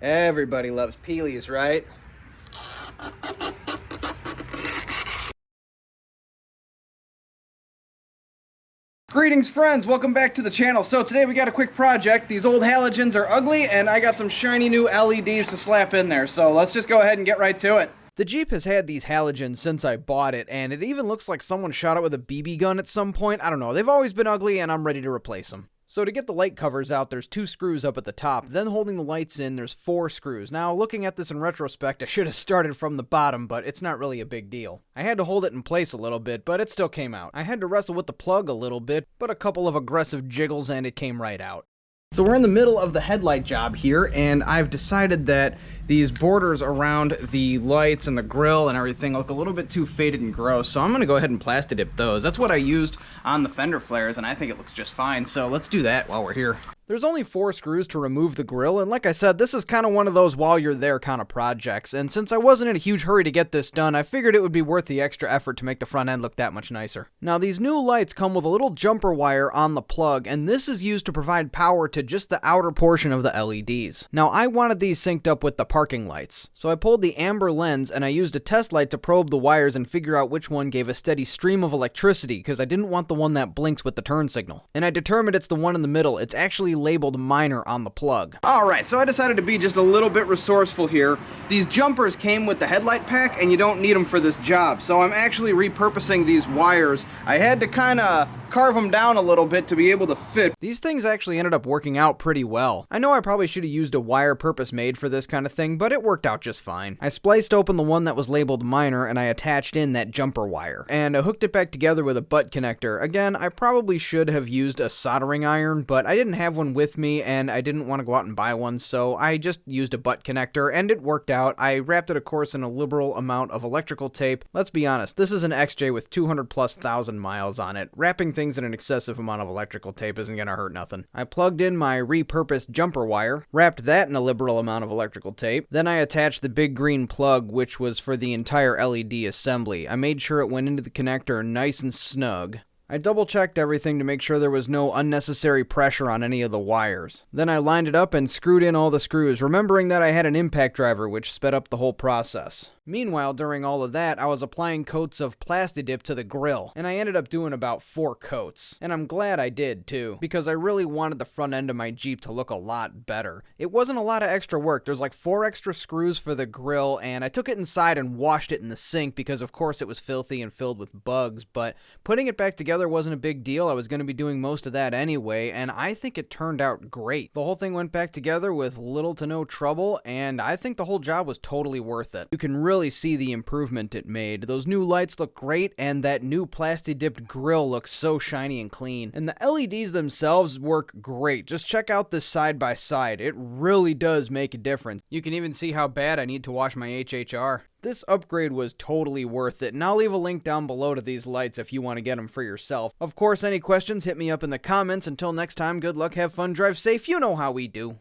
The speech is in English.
Everybody loves peelies, right? Greetings, friends. Welcome back to the channel. So today we got a quick project. These old halogens are ugly, and I got some shiny new LEDs to slap in there. So let's just go ahead and get right to it. The Jeep has had these halogens since I bought it, and it even looks like someone shot it with a BB gun at some point. I don't know. They've always been ugly, and I'm ready to replace them. So to get the light covers out, there's 2 screws up at the top. Then holding the lights in, there's 4 screws. Now, looking at this in retrospect, I should have started from the bottom, but it's not really a big deal. I had to hold it in place a little bit, but it still came out. I had to wrestle with the plug a little bit, but a couple of aggressive jiggles and it came right out. So we're in the middle of the headlight job here, and I've decided that these borders around the lights and the grille and everything look a little bit too faded and gross, so I'm going to go ahead and plasti dip those. That's what I used on the fender flares, and I think it looks just fine, so let's do that while we're here. There's only 4 screws to remove the grille, and like I said, this is kind of one of those while you're there kind of projects, and since I wasn't in a huge hurry to get this done, I figured it would be worth the extra effort to make the front end look that much nicer. Now, these new lights come with a little jumper wire on the plug, and this is used to provide power to just the outer portion of the LEDs. Now, I wanted these synced up with the parking lights, so I pulled the amber lens and I used a test light to probe the wires and figure out which one gave a steady stream of electricity, because I didn't want the one that blinks with the turn signal. And I determined it's the one in the middle. It's actually labeled minor on the plug. Alright, so I decided to be just a little bit resourceful here. These jumpers came with the headlight pack and you don't need them for this job, so I'm actually repurposing these wires. I had to kind of carve them down a little bit to be able to fit. These things actually ended up working out pretty well. I know I probably should have used a wire purpose made for this kind of thing, but it worked out just fine. I spliced open the one that was labeled minor and I attached in that jumper wire, and I hooked it back together with a butt connector. Again, I probably should have used a soldering iron, but I didn't have one with me and I didn't want to go out and buy one, so I just used a butt connector and it worked out. I wrapped it, of course, in a liberal amount of electrical tape. Let's be honest, this is an XJ with 200,000+ miles on it. Wrapping things in an excessive amount of electrical tape isn't gonna hurt nothing. I plugged in my repurposed jumper wire, wrapped that in a liberal amount of electrical tape, then I attached the big green plug, which was for the entire LED assembly. I made sure it went into the connector nice and snug. I double-checked everything to make sure there was no unnecessary pressure on any of the wires. Then I lined it up and screwed in all the screws, remembering that I had an impact driver, which sped up the whole process. Meanwhile, during all of that, I was applying coats of plasti dip to the grille, and I ended up doing about 4 coats. And I'm glad I did, too, because I really wanted the front end of my Jeep to look a lot better. It wasn't a lot of extra work. There's like 4 extra screws for the grille, and I took it inside and washed it in the sink because, of course, it was filthy and filled with bugs, but putting it back together wasn't a big deal. I was going to be doing most of that anyway, and I think it turned out great. The whole thing went back together with little to no trouble, and I think the whole job was totally worth it. You can really see the improvement it made. Those new lights look great, and that new plasti dipped grille looks so shiny and clean. And the LEDs themselves work great. Just check out this side by side. It really does make a difference. You can even see how bad I need to wash my HHR. This upgrade was totally worth it, and I'll leave a link down below to these lights if you want to get them for yourself. Of course, any questions, hit me up in the comments. Until next time, good luck, have fun, drive safe, you know how we do.